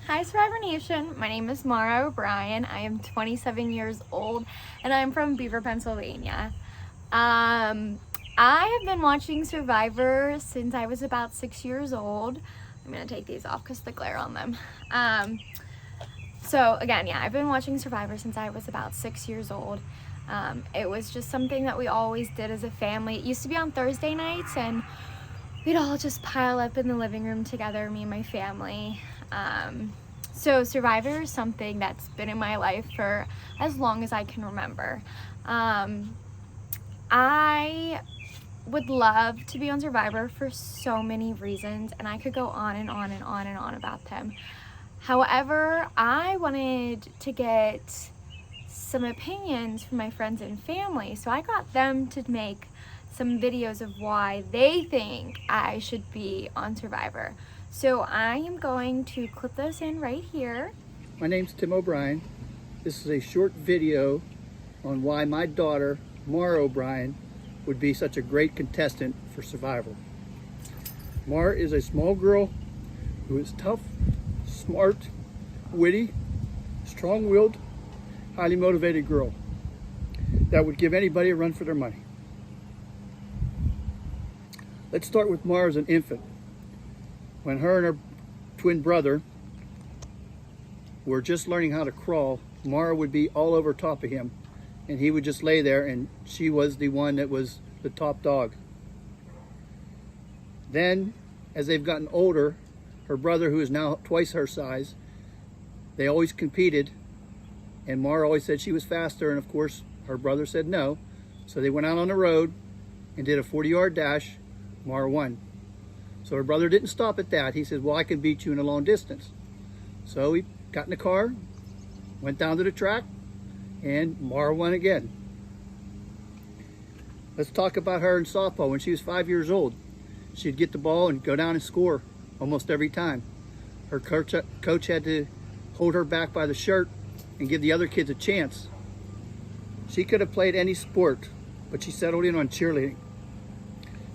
Hi Survivor Nation, my name is Mara O'Brien. I am 27 years old and I'm from Beaver, Pennsylvania. I have been watching Survivor since I was about 6 years old. I'm gonna take these off because the glare on them. So again, yeah, I've been watching Survivor since I was about 6 years old. It was just something that we always did as a family. It used to be on Thursday nights and we'd all just pile up in the living room together, me and my family. So Survivor is something that's been in my life for as long as I can remember. I would love to be on Survivor for so many reasons, and I could go on and on and on and on about them. However, I wanted to get some opinions from my friends and family, so I got them to make some videos of why they think I should be on Survivor. So I am going to clip those in right here. My name's Tim O'Brien. This is a short video on why my daughter, Mara O'Brien, would be such a great contestant for Survivor. Mara is a small girl who is tough, smart, witty, strong-willed, highly motivated girl that would give anybody a run for their money. Let's start with Mara as an infant. When her and her twin brother were just learning how to crawl, Mara would be all over top of him and he would just lay there, and she was the one that was the top dog. Then, as they've gotten older, her brother, who is now twice her size, they always competed, and Mara always said she was faster, and of course her brother said no. So they went out on the road and did a 40-yard dash. Mara won. So her brother didn't stop at that. He said, well, I can beat you in a long distance. So he got in the car, went down to the track, and Mara won again. Let's talk about her in softball. When she was 5 years old, she'd get the ball and go down and score almost every time. Her coach had to hold her back by the shirt and give the other kids a chance. She could have played any sport, but she settled in on cheerleading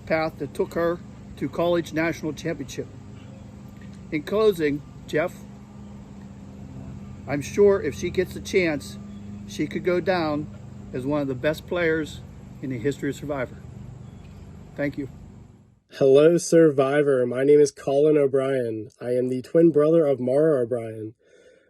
path that took her to college national championship. In closing, Jeff, I'm sure if she gets a chance, she could go down as one of the best players in the history of Survivor. Thank you. Hello, Survivor. My name is Colin O'Brien. I am the twin brother of Mara O'Brien.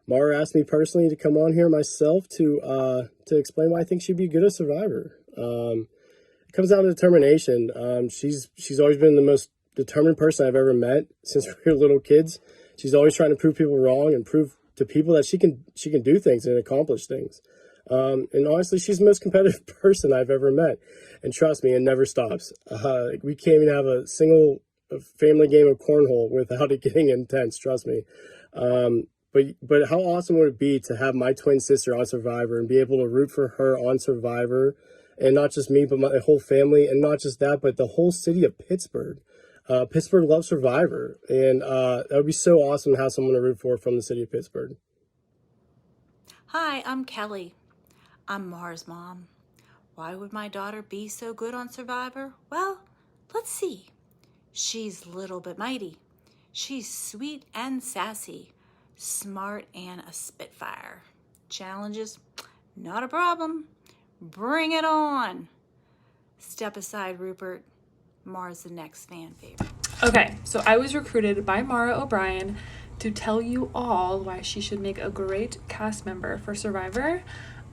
Mara asked me personally to come on here myself to explain why I think she'd be good at Survivor. It comes down to determination. She's always been the most determined person I've ever met since we were little kids. She's always trying to prove people wrong and prove to people that she can do things and accomplish things. And honestly, she's the most competitive person I've ever met. And trust me, it never stops. We can't even have a single family game of cornhole without it getting intense, trust me. But how awesome would it be to have my twin sister on Survivor and be able to root for her on Survivor, and not just me, but my whole family, and not just that, but the whole city of Pittsburgh. Pittsburgh loves Survivor, and that would be so awesome to have someone to root for from the city of Pittsburgh. Hi, I'm Kelly. I'm Mara's mom. Why would my daughter be so good on Survivor? Well, let's see. She's little but mighty. She's sweet and sassy, smart and a spitfire. Challenges? Not a problem. Bring it on. Step aside, Rupert. Mara's the next fan favorite. Okay, so I was recruited by Mara O'Brien to tell you all why she should make a great cast member for Survivor.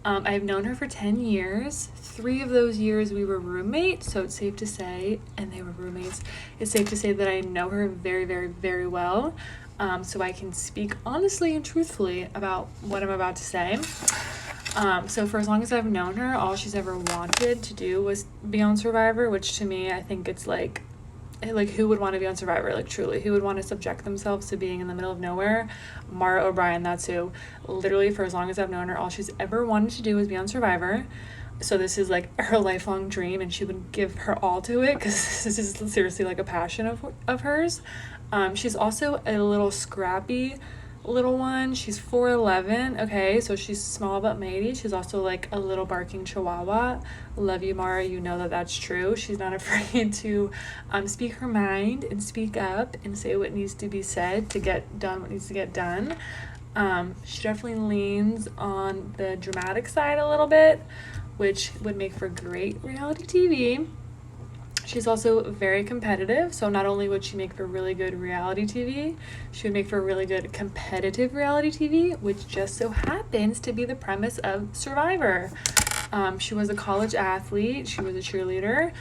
I've known her for 10 years. 3 of those years we were roommates, so it's safe to say, and they were roommates, it's safe to say that I know her very, very, very well. So I can speak honestly and truthfully about what I'm about to say. So for as long as I've known her, all she's ever wanted to do was be on Survivor, which to me, I think it's like who would want to be on Survivor? Like truly, who would want to subject themselves to being in the middle of nowhere? Mara O'Brien, that's who. Literally, for as long as I've known her, all she's ever wanted to do was be on Survivor. So this is like her lifelong dream, and she would give her all to it because this is seriously like a passion of hers. She's also a little scrappy, little one. She's 4'11". Okay, so she's small but mighty. She's also like a little barking chihuahua. Love you, Mara. You know that that's true. She's not afraid to speak her mind and speak up and say what needs to be said to get done what needs to get done. She definitely leans on the dramatic side a little bit, which would make for great reality TV. She's also very competitive, so not only would she make for really good reality TV, she would make for really good competitive reality TV, which just so happens to be the premise of Survivor. She was a college athlete, she was a cheerleader,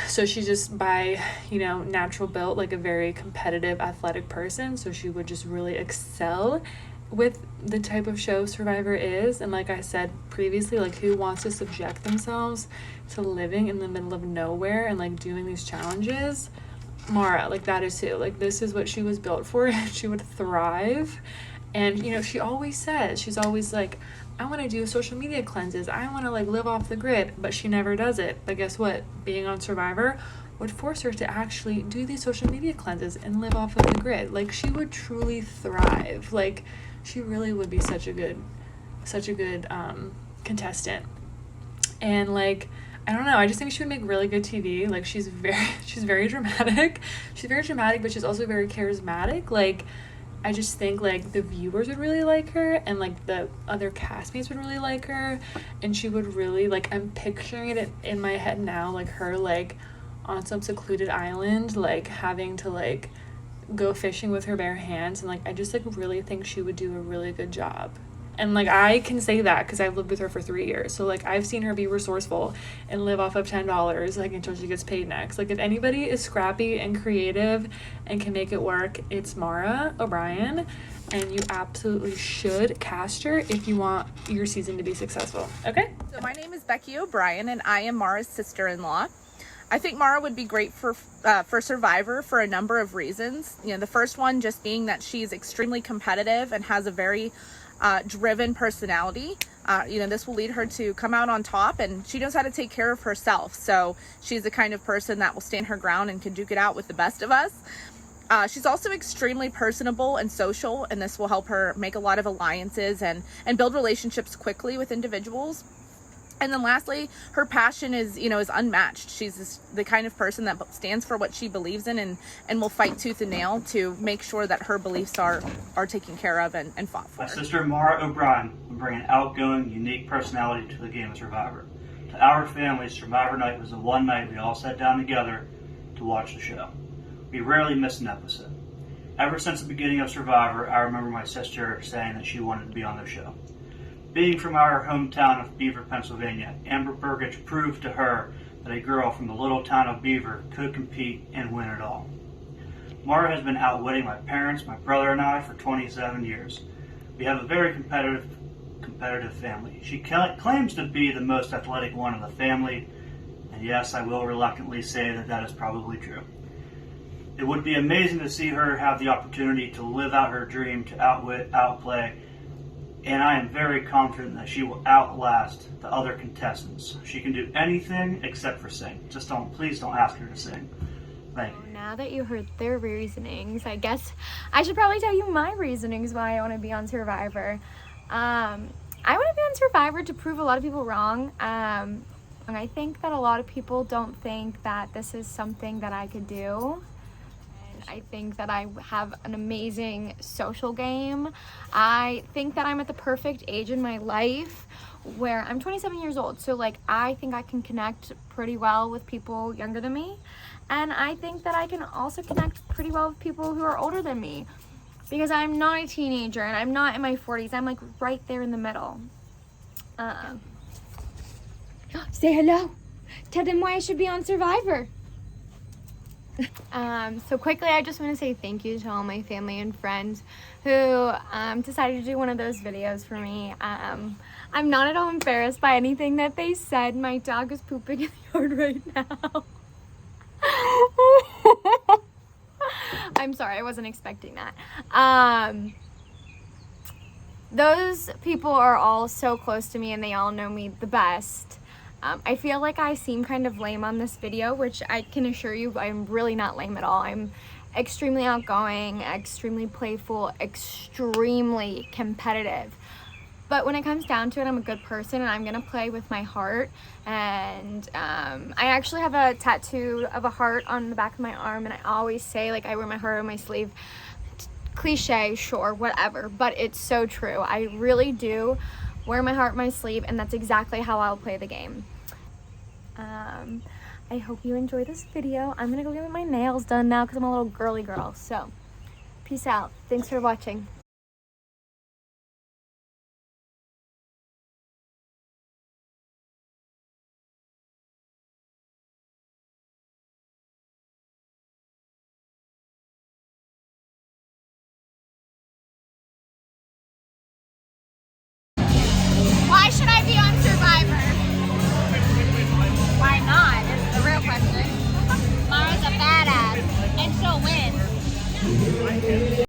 so she's just by, natural built, like a very competitive athletic person, so she would just really excel with the type of show Survivor is. And like I said previously, like, who wants to subject themselves to living in the middle of nowhere and like doing these challenges? Mara, like, that is who. Like, this is what she was built for. She would thrive. And she always says, she's always like, I want to do social media cleanses, I want to like live off the grid, but she never does it. But guess what, being on Survivor would force her to actually do these social media cleanses and live off of the grid. Like, she would truly thrive. Like, she really would be such a good contestant. And like, I don't know, I just think she would make really good TV. Like, she's very dramatic. She's very dramatic, but she's also very charismatic. Like, I just think like the viewers would really like her, and like the other castmates would really like her, and she would really, like, I'm picturing it in my head now, like her like on some secluded island, like having to like go fishing with her bare hands, and like I just like really think she would do a really good job. And like, I can say that because I've lived with her for 3 years, so like I've seen her be resourceful and live off of $10 like until she gets paid next. Like, if anybody is scrappy and creative and can make it work, it's Mara O'Brien, and you absolutely should cast her if you want your season to be successful. Okay, so my name is Becky O'Brien, and I am Mara's sister-in-law. I think Mara would be great for Survivor for a number of reasons. The first one just being that she's extremely competitive and has a very driven personality. This will lead her to come out on top, and she knows how to take care of herself. So she's the kind of person that will stand her ground and can duke it out with the best of us. She's also extremely personable and social, and this will help her make a lot of alliances and build relationships quickly with individuals. And then lastly, her passion is unmatched. She's the kind of person that stands for what she believes in and will fight tooth and nail to make sure that her beliefs are taken care of and fought for. My sister Mara O'Brien will bring an outgoing, unique personality to the game of Survivor. To our family, Survivor Night was the one night we all sat down together to watch the show. We rarely missed an episode. Ever since the beginning of Survivor, I remember my sister saying that she wanted to be on the show. Being from our hometown of Beaver, Pennsylvania, Amber Burgage proved to her that a girl from the little town of Beaver could compete and win it all. Mara has been outwitting my parents, my brother, and I for 27 years. We have a very competitive family. She claims to be the most athletic one in the family, and yes, I will reluctantly say that is probably true. It would be amazing to see her have the opportunity to live out her dream, to outwit, outplay, and I am very confident that she will outlast the other contestants. She can do anything except for sing. Please don't ask her to sing. Thank you. Now that you heard their reasonings, I guess I should probably tell you my reasonings why I want to be on Survivor. I want to be on Survivor to prove a lot of people wrong. And I think that a lot of people don't think that this is something that I could do. I think that I have an amazing social game. I think that I'm at the perfect age in my life where I'm 27 years old. So like, I think I can connect pretty well with people younger than me. And I think that I can also connect pretty well with people who are older than me, because I'm not a teenager and I'm not in my 40s. I'm like right there in the middle. Say hello. Tell them why I should be on Survivor. So quickly, I just want to say thank you to all my family and friends who decided to do one of those videos for me. I'm not at all embarrassed by anything that they said. My dog is pooping in the yard right now. I'm sorry, I wasn't expecting that. Those people are all so close to me and they all know me the best. I feel like I seem kind of lame on this video, which I can assure you I'm really not lame at all. I'm extremely outgoing, extremely playful, extremely competitive. But when it comes down to it, I'm a good person and I'm gonna play with my heart. And I actually have a tattoo of a heart on the back of my arm, and I always say, like, I wear my heart on my sleeve. Cliche, sure, whatever, but it's so true. I really do wear my heart on my sleeve, and that's exactly how I'll play the game. I hope you enjoy this video. I'm gonna go get my nails done now because I'm a little girly girl. So, peace out. Thanks for watching.